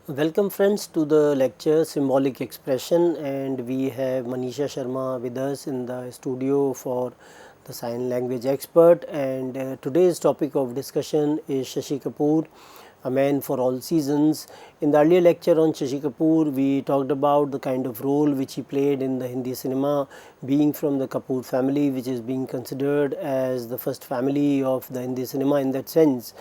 Welcome friends to the lecture Symbolic Expression, and we have Manisha Sharma with us in the studio for the sign language expert, and today's topic of discussion is Shashi Kapoor, a man for all seasons. In the earlier lecture on Shashi Kapoor, we talked about the kind of role which he played in the Hindi cinema, being from the Kapoor family, which is being considered as the first family of the Hindi cinema in that sense,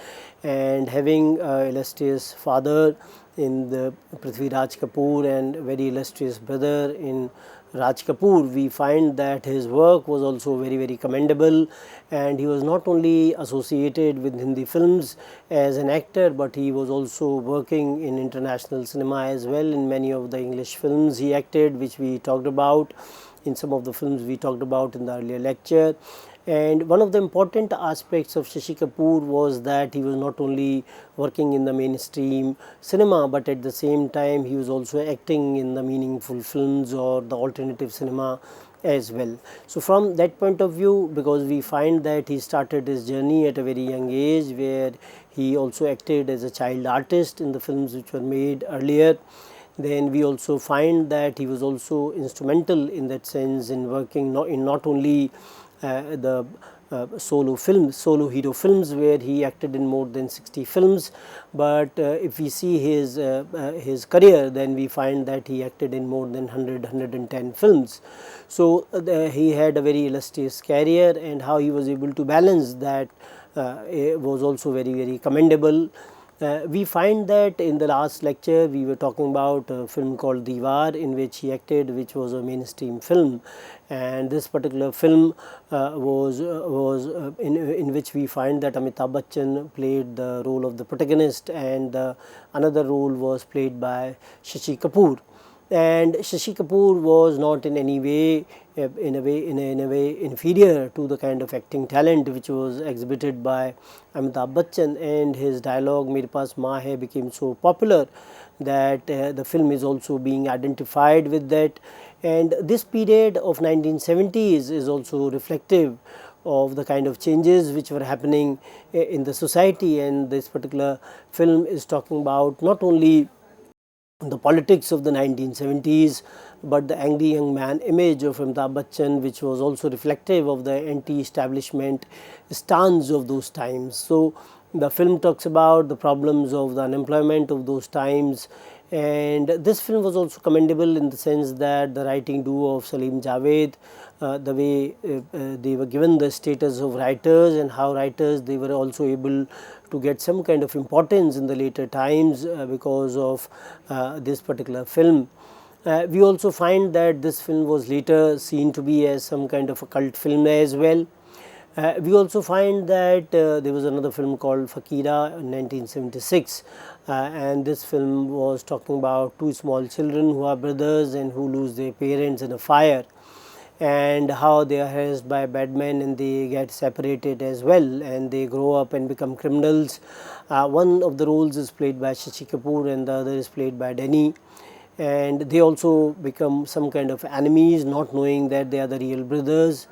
and having an illustrious father in the Prithvi Raj Kapoor and very illustrious brother in Raj Kapoor, we find that his work was also very commendable, and he was not only associated with Hindi films as an actor, but he was also working in international cinema as well. In many of the English films he acted, which we talked about in some of the films we talked about in the earlier lecture. And one of the important aspects of Shashi Kapoor was that he was not only working in the mainstream cinema, but at the same time he was also acting in the meaningful films or the alternative cinema as well. So from that point of view, because we find that he started his journey at a very young age, where he also acted as a child artist in the films which were made earlier. Then we also find that he was also instrumental in that sense in working not only the solo hero films, where he acted in more than 60 films, but if we see his career, then we find that he acted in more than 110 films. So he had a very illustrious career, and how he was able to balance that was also very commendable. We find that in the last lecture we were talking about a film called Diwar, in which he acted, which was a mainstream film, and this particular film was in which we find that Amitabh Bachchan played the role of the protagonist, and another role was played by Shashi Kapoor. And Shashi Kapoor was not in any way in a way inferior to the kind of acting talent which was exhibited by Amitabh Bachchan, and his dialogue "Mere paas maa hai" became so popular that the film is also being identified with that. And this period of 1970s is also reflective of the kind of changes which were happening in the society, and this particular film is talking about not only the politics of the 1970s, but the angry young man image of Amitabh Bachchan, which was also reflective of the anti-establishment stance of those times. So the film talks about the problems of the unemployment of those times, and this film was also commendable in the sense that the writing duo of Salim Javed, the way they were given the status of writers, and how writers they were also able to get some kind of importance in the later times because of this particular film. We also find that this film was later seen to be as some kind of a cult film as well. We also find that there was another film called Fakira in 1976, and this film was talking about two small children who are brothers and who lose their parents in a fire, and how they are harassed by bad men and they get separated as well, and they grow up and become criminals. One of the roles is played by Shashi Kapoor and the other is played by Denny, and they also become some kind of enemies, not knowing that they are the real brothers.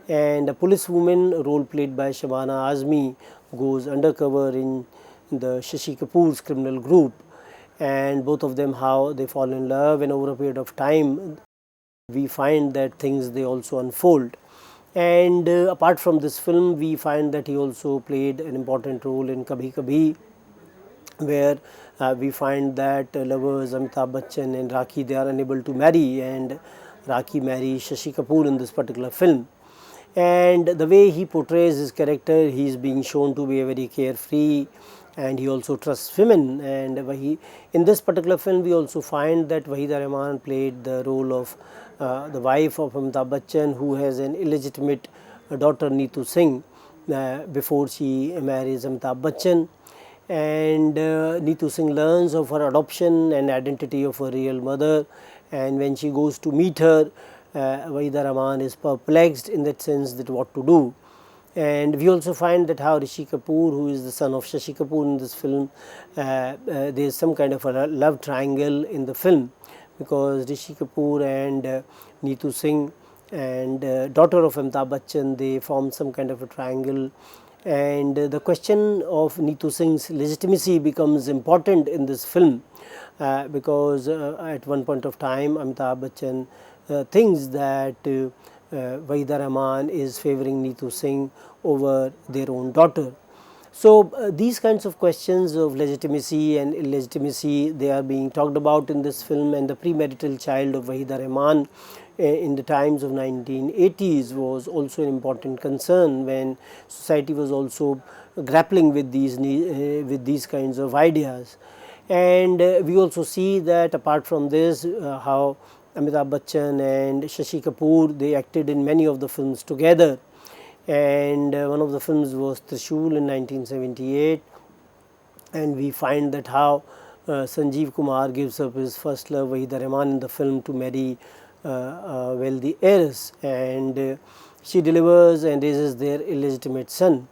And a policewoman, role played by Shabana Azmi, goes undercover in the Shashi Kapoor's criminal group, and both of them, how they fall in love, and over a period of time we find that things they also unfold. And apart from this film, we find that he also played an important role in Kabhi Kabhi, where we find that lovers Amitabh Bachchan and Rakhi, they are unable to marry, and Rakhi marries Shashi Kapoor in this particular film. And the way he portrays his character, he is being shown to be a very carefree, and he also trusts women. And in this particular film, we also find that Wahida Rahman played the role of the wife of Amitabh Bachchan, who has an illegitimate daughter, Neetu Singh, before she marries Amitabh Bachchan. And Neetu Singh learns of her adoption and identity of her real mother, and when she goes to meet her, Wahida Rahman is perplexed in that sense that what to do. And we also find that how Rishi Kapoor, who is the son of Shashi Kapoor in this film, there is some kind of a love triangle in the film, because Rishi Kapoor and Neetu Singh and daughter of Amitabh Bachchan, they form some kind of a triangle, and the question of Neetu Singh's legitimacy becomes important in this film, because at one point of time Amitabh Bachchan thinks that Waheeda Rahman is favoring Neetu Singh over their own daughter. So these kinds of questions of legitimacy and illegitimacy, they are being talked about in this film, and the premarital child of Waheeda Rahman in the times of 1980s was also an important concern, when society was also grappling with these kinds of ideas. And we also see that apart from this, how Amitabh Bachchan and Shashi Kapoor, they acted in many of the films together, and one of the films was Trishul in 1978, and we find that how Sanjeev Kumar gives up his first love Waheeda Rahman in the film to marry a wealthy heiress, and she delivers and raises their illegitimate son,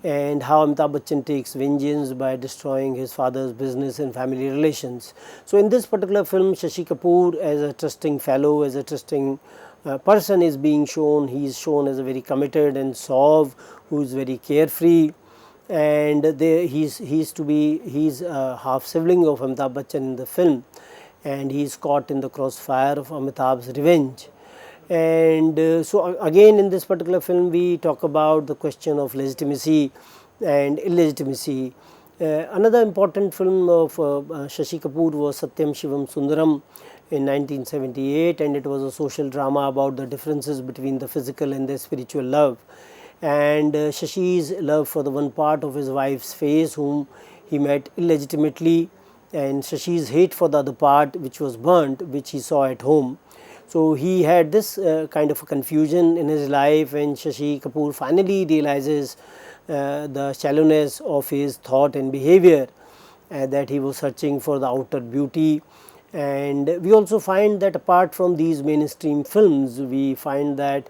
and how Amitabh Bachchan takes vengeance by destroying his father's business and family relations. So in this particular film, Shashi Kapoor as a trusting fellow, as a trusting person is being shown. He is shown as a very committed and suave, who is very carefree, and he's a half sibling of Amitabh Bachchan in the film, and he is caught in the crossfire of Amitabh's revenge. And so again in this particular film we talk about the question of legitimacy and illegitimacy. Another important film of Shashi Kapoor was Satyam Shivam Sundaram in 1978, and it was a social drama about the differences between the physical and the spiritual love, and Shashi's love for the one part of his wife's face whom he met illegitimately, and Shashi's hate for the other part which was burnt, which he saw at home. So he had this kind of a confusion in his life, and Shashi Kapoor finally realizes the shallowness of his thought and behavior, that he was searching for the outer beauty. And we also find that apart from these mainstream films, we find that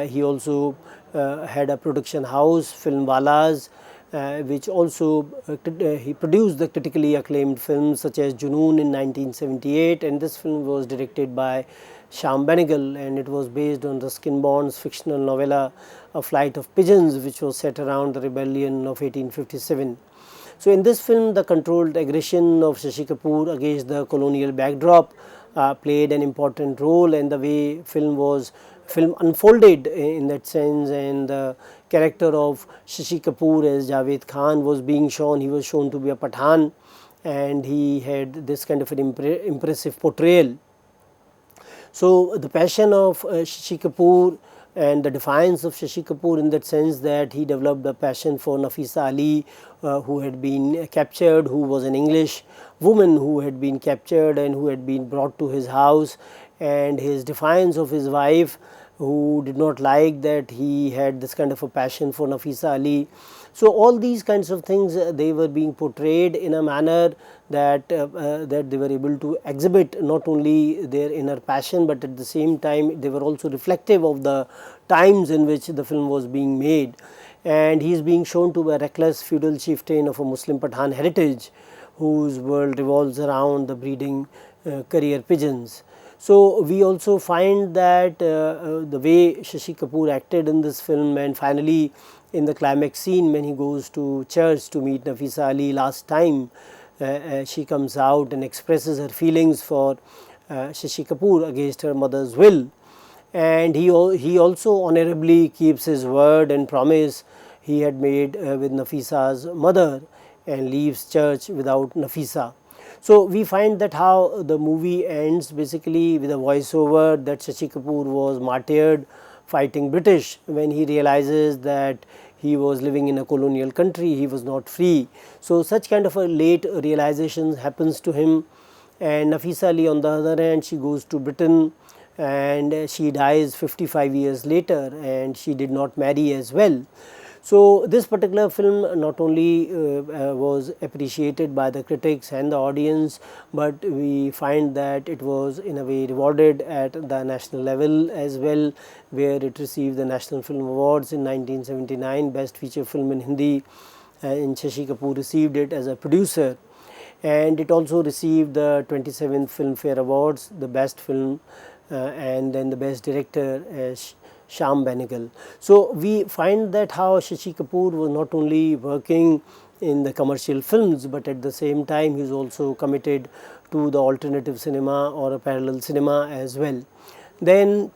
he also had a production house, Filmwalas, which also he produced the critically acclaimed films such as Junoon in 1978, and this film was directed by Shyam Benegal, and it was based on Ruskin Bond's fictional novella A Flight of Pigeons, which was set around the rebellion of 1857. So in this film, the controlled aggression of Shashi Kapoor against the colonial backdrop played an important role, and the way film unfolded in that sense, and the character of Shashi Kapoor as Javed Khan was being shown. He was shown to be a Pathan, and he had this kind of an impressive portrayal. So the passion of Shashi Kapoor and the defiance of Shashi Kapoor in that sense, that he developed a passion for Nafisa Ali, who had been captured, who was an English woman who had been captured and who had been brought to his house, and his defiance of his wife, who did not like that he had this kind of a passion for Nafisa Ali. So all these kinds of things, they were being portrayed in a manner that that they were able to exhibit not only their inner passion, but at the same time they were also reflective of the times in which the film was being made. And he is being shown to be a reckless feudal chieftain of a Muslim Pathan heritage, whose world revolves around the breeding career pigeons. So we also find that the way Shashi Kapoor acted in this film, and finally in the climax scene when he goes to church to meet Nafisa Ali last time, she comes out and expresses her feelings for Shashi Kapoor against her mother's will, and he also honorably keeps his word and promise he had made with Nafisa's mother, and leaves church without Nafisa. So we find that how the movie ends basically with a voiceover that Shashi Kapoor was martyred fighting British when he realizes that he was living in a colonial country, he was not free. So such kind of a late realization happens to him, and Nafisa Ali on the other hand, she goes to Britain and she dies 55 years later, and she did not marry as well. So this particular film not only was appreciated by the critics and the audience, but we find that it was in a way rewarded at the national level as well, where it received the National Film Awards in 1979, Best Feature Film in Hindi, and Shashi Kapoor received it as a producer. And it also received the 27th Filmfare Awards, the Best Film and then the Best Director as Shyam Benegal. So we find that how Shashi Kapoor was not only working in the commercial films, but at the same time he is also committed to the alternative cinema or a parallel cinema as well. Then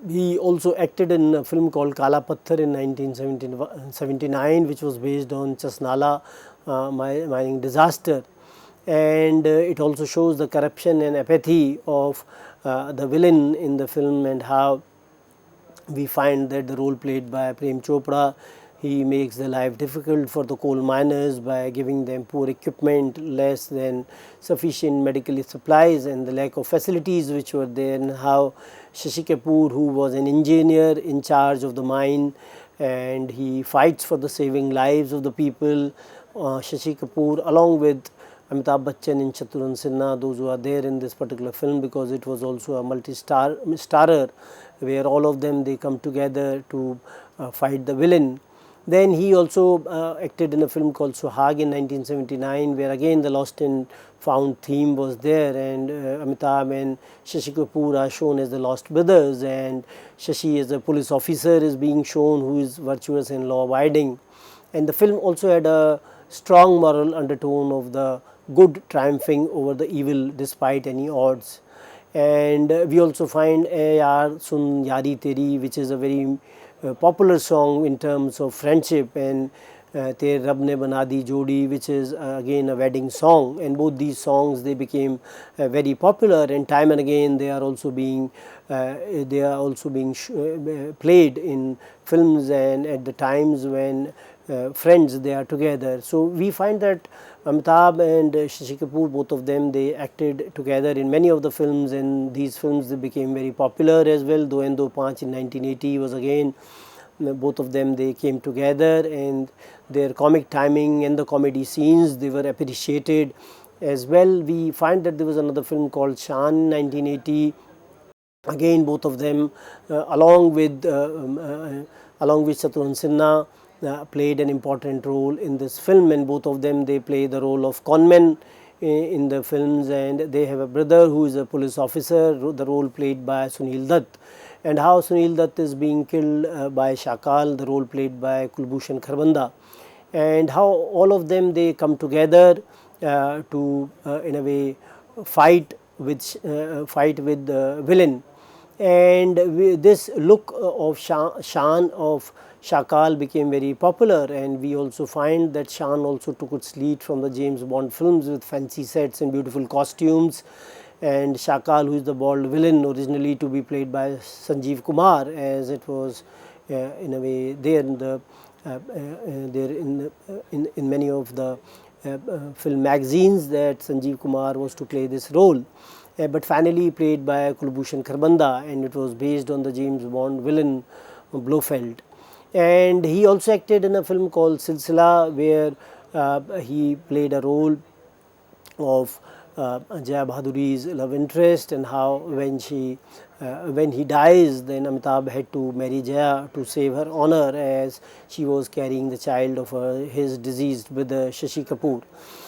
he also acted in a film called Kala Patthar in 1979, which was based on Chasnala mining disaster, and it also shows the corruption and apathy of the villain in the film, and how we find that the role played by Prem Chopra, he makes the life difficult for the coal miners by giving them poor equipment, less than sufficient medical supplies, and the lack of facilities which were there, and how Shashi Kapoor, who was an engineer in charge of the mine, and he fights for the saving lives of the people. Shashi Kapoor, along with Amitabh Bachchan and Shatrughan Sinha, those who are there in this particular film, because it was also a multi-starer where all of them they come together to fight the villain. Then he also acted in a film called Suhag in 1979, where again the lost and found theme was there, and Amitabh and Shashi Kapoor are shown as the lost brothers, and Shashi as a police officer is being shown who is virtuous and law abiding. And the film also had a strong moral undertone of the good triumphing over the evil despite any odds. And we also find Yaar Sun Yari Teri, which is a very popular song in terms of friendship, and Tere Rab Ne Bana Di Jodi, which is again a wedding song, and both these songs they became very popular, and time and again they are also being played in films and at the times when friends they are together. So we find that Amitabh and Shashi Kapoor, both of them, they acted together in many of the films, and these films they became very popular as well. Do and Do Panch in 1980 was again, both of them they came together, and their comic timing and the comedy scenes they were appreciated as well. We find that there was another film called Shaan in 1980. Again, both of them, along with Shatrughan Sinha, played an important role in this film, and both of them they play the role of conmen in the films, and they have a brother who is a police officer, the role played by Sunil Dutt, and how Sunil Dutt is being killed by Shakal, the role played by Kulbhushan Kharbanda, and how all of them they come together to in a way fight with the villain. And this look of Shaan of Shakal became very popular, and we also find that Shaan also took its lead from the James Bond films with fancy sets and beautiful costumes, and Shakal, who is the bald villain, originally to be played by Sanjeev Kumar, as it was in a way there in the in many of the film magazines that Sanjeev Kumar was to play this role. But finally played by Kulbhushan Kharbanda, and it was based on the James Bond villain Blofeld. And he also acted in a film called Silsila, where he played a role of Jaya Bahaduri's love interest, and how when he dies, then Amitabh had to marry Jaya to save her honor, as she was carrying the child of his deceased brother Shashi Kapoor.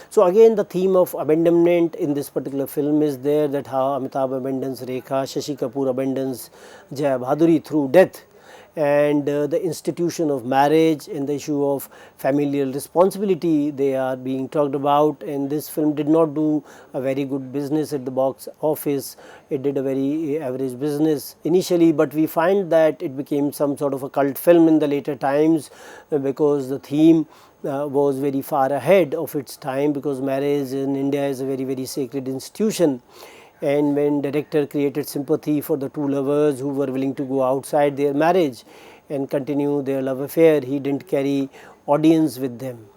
So again, the theme of abandonment in this particular film is there, that how Amitabh abandons Rekha, Shashi Kapoor abandons Jaya Bahaduri through death, and the institution of marriage and the issue of familial responsibility they are being talked about. And this film did not do a very good business at the box office. It did a very average business initially, but we find that it became some sort of a cult film in the later times, because the theme was very far ahead of its time, because marriage in India is a very sacred institution. And when director created sympathy for the two lovers who were willing to go outside their marriage and continue their love affair, he didn't carry audience with them.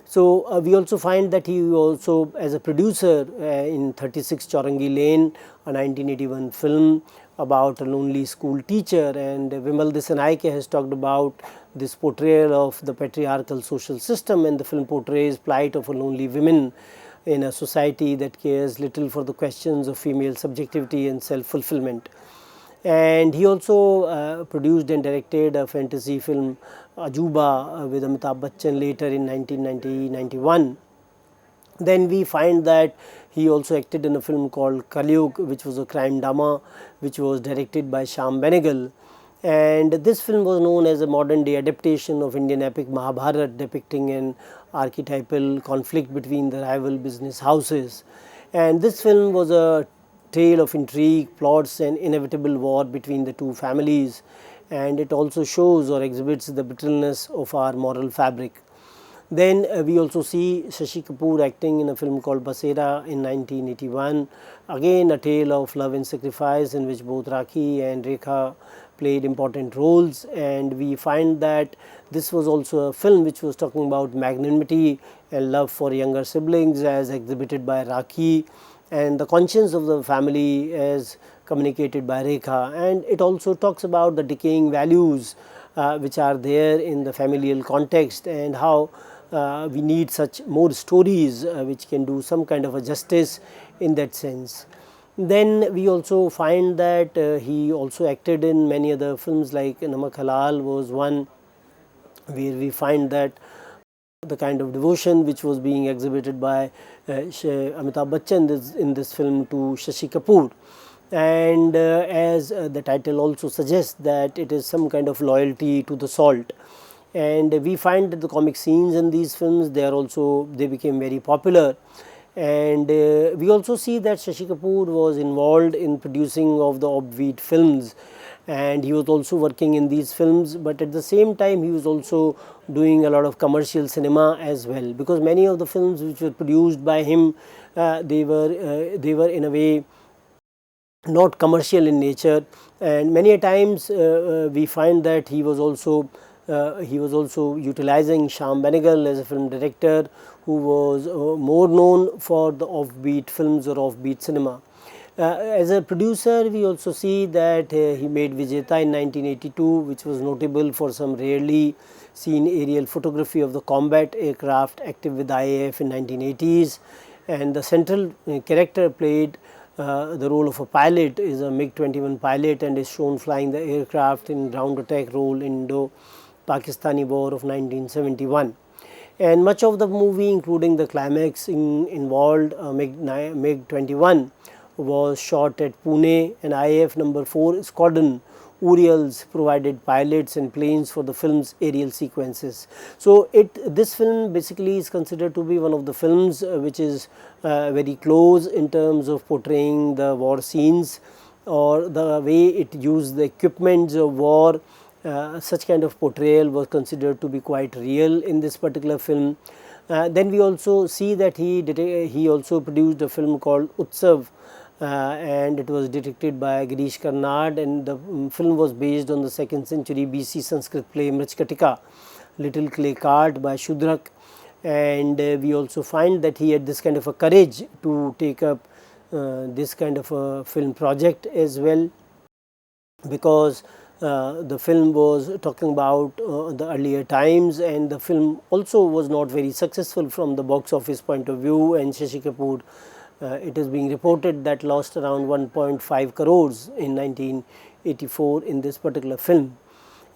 So we also find that he also, as a producer in 36 Chaurangi Lane, a 1981 film about a lonely school teacher, and Vimal Desanaike has talked about this portrayal of the patriarchal social system, and the film portrays plight of a lonely women in a society that cares little for the questions of female subjectivity and self-fulfillment. And he also produced and directed a fantasy film Ajuba with Amitabh Bachchan later in 1990-91. Then we find that he also acted in a film called Kalyug, which was a crime drama, which was directed by Shyam Benegal. and this film was known as a modern day adaptation of Indian epic Mahabharata, depicting an archetypal conflict between the rival business houses. And this film was a tale of intrigue, plots and inevitable war between the two families, and it also shows or exhibits the brittleness of our moral fabric. Then we also see Shashi Kapoor acting in a film called Basera in 1981, again a tale of love and sacrifice in which both Rakhi and Rekha played important roles, and we find that this was also a film which was talking about magnanimity and love for younger siblings as exhibited by Rakhi, and the conscience of the family as communicated by Rekha, and it also talks about the decaying values which are there in the familial context, and how we need such more stories which can do some kind of a justice in that sense. Then we also find that he also acted in many other films, like Namak Halal was one where we find that the kind of devotion which was being exhibited by Amitabh Bachchan in this film to Shashi Kapoor, and as the title also suggests that it is some kind of loyalty to the salt. And we find that the comic scenes in these films, they became very popular, and we also see that Shashi Kapoor was involved in producing of the offbeat films, and he was also working in these films, but at the same time he was also doing a lot of commercial cinema as well, because many of the films which were produced by him, they were in a way not commercial in nature, and many a times we find that he was also utilizing Shyam Benegal as a film director who was more known for the offbeat films or offbeat cinema. As a producer, we also see that he made Vijeta in 1982, which was notable for some rarely seen aerial photography of the combat aircraft active with IAF in 1980s, and the central character played the role of a pilot is a MiG-21 pilot and is shown flying the aircraft in ground attack role in Indo-Pakistani War of 1971. And much of the movie, including the climax involved MiG-21, was shot at Pune, and IAF number 4 Squadron Urials provided pilots and planes for the film's aerial sequences. So this film basically is considered to be one of the films which is very close in terms of portraying the war scenes or the way it used the equipments of war. Such kind of portrayal was considered to be quite real in this particular film. Then we also see that he also produced a film called Utsav, and it was directed by Girish Karnad, and the film was based on the 2nd century BC Sanskrit play Mrachkatika, Little Clay Cart by Shudrak, and we also find that he had this kind of a courage to take up this kind of a film project as well, because the film was talking about the earlier times, and the film also was not very successful from the box office point of view, and Shashi Kapoor, it is being reported that lost around 1.5 crores in 1984 in this particular film.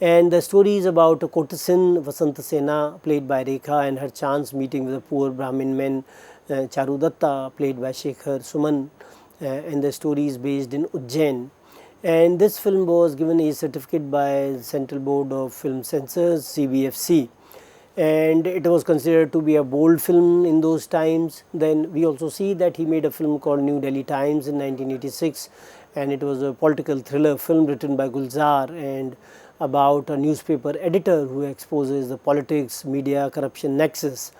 And the story is about a courtesan, Vasanta Sena, played by Rekha, and her chance meeting with a poor Brahmin man, Charu Datta, played by Shekhar Suman, and the story is based in Ujjain. And this film was given a certificate by Central Board of Film Censors, CBFC, and it was considered to be a bold film in those times. Then we also see that he made a film called New Delhi Times in 1986, and it was a political thriller film written by Gulzar and about a newspaper editor who exposes the politics, media, corruption nexus.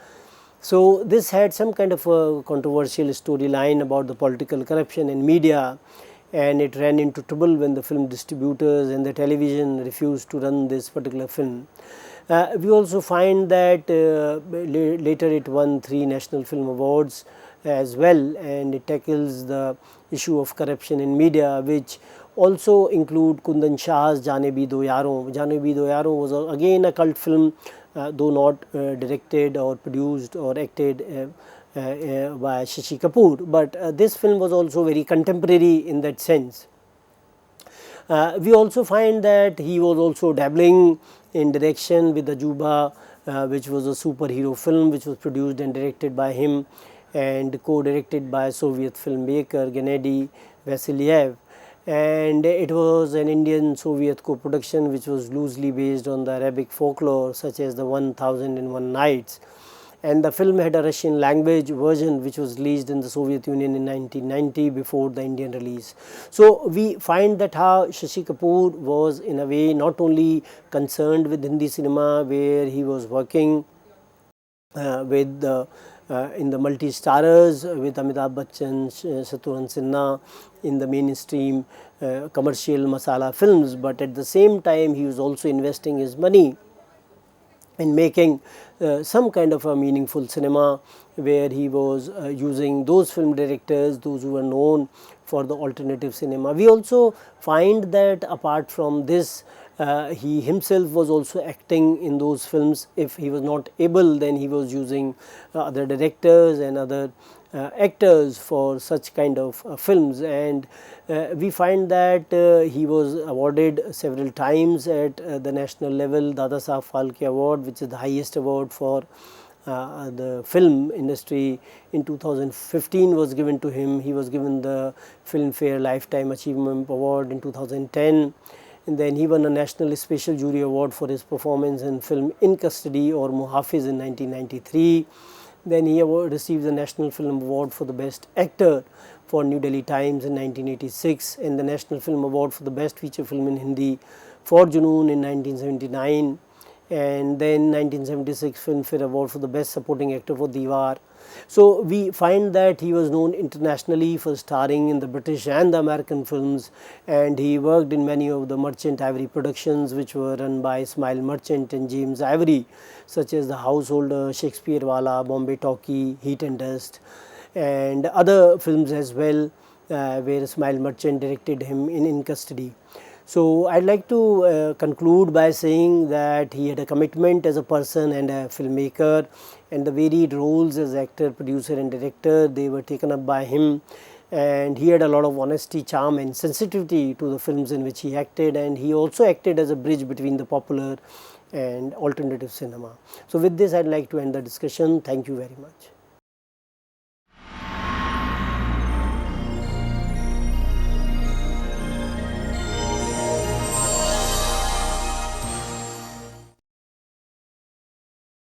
So this had some kind of a controversial storyline about the political corruption in media, and it ran into trouble when the film distributors and the television refused to run this particular film. We also find that later it won 3 National Film Awards as well, and it tackles the issue of corruption in media, which also include Kundan Shah's Jaane Bhi Do Yaron. Jaane Bhi Do Yaron was again a cult film, though not directed or produced or acted by Shashi Kapoor, but this film was also very contemporary in that sense. We also find that he was also dabbling in direction with the Juba, which was a superhero film which was produced and directed by him and co-directed by Soviet filmmaker Gennady Vasilyev. and it was an Indian Soviet co-production which was loosely based on the Arabic folklore such as the 1001 Nights, and the film had a Russian language version which was released in the Soviet Union in 1990 before the Indian release. So we find that how Shashi Kapoor was in a way not only concerned with Hindi cinema, where he was working with the in the multi-starrers with Amitabh Bachchan, Shatrughan Sinha in the mainstream commercial masala films, but at the same time he was also investing his money in making some kind of a meaningful cinema, where he was using those film directors, those who were known for the alternative cinema. We also find that apart from this, he himself was also acting in those films. If he was not able, then he was using other directors and other actors for such kind of films, and we find that he was awarded several times at the national level. Dada Saheb Phalke Award, which is the highest award for the film industry, in 2015 was given to him. He was given the Filmfare Lifetime Achievement Award in 2010, and then he won a National Special Jury Award for his performance in film In Custody or Muhafiz in 1993. Then he received the National Film Award for the Best Actor for New Delhi Times in 1986, and the National Film Award for the Best Feature Film in Hindi for Junoon in 1979, and then 1976 Filmfare Award for the Best Supporting Actor for Diwar. So we find that he was known internationally for starring in the British and the American films, and he worked in many of the Merchant Ivory productions which were run by Ismail Merchant and James Ivory, such as The Householder, Shakespeare Wala, Bombay Talkie, Heat and Dust, and other films as well, where Ismail Merchant directed him in Custody. So I'd like to conclude by saying that he had a commitment as a person and a filmmaker, and the varied roles as actor, producer and director, they were taken up by him, and he had a lot of honesty, charm and sensitivity to the films in which he acted, and he also acted as a bridge between the popular and alternative cinema. So with this, I'd like to end the discussion. Thank you very much.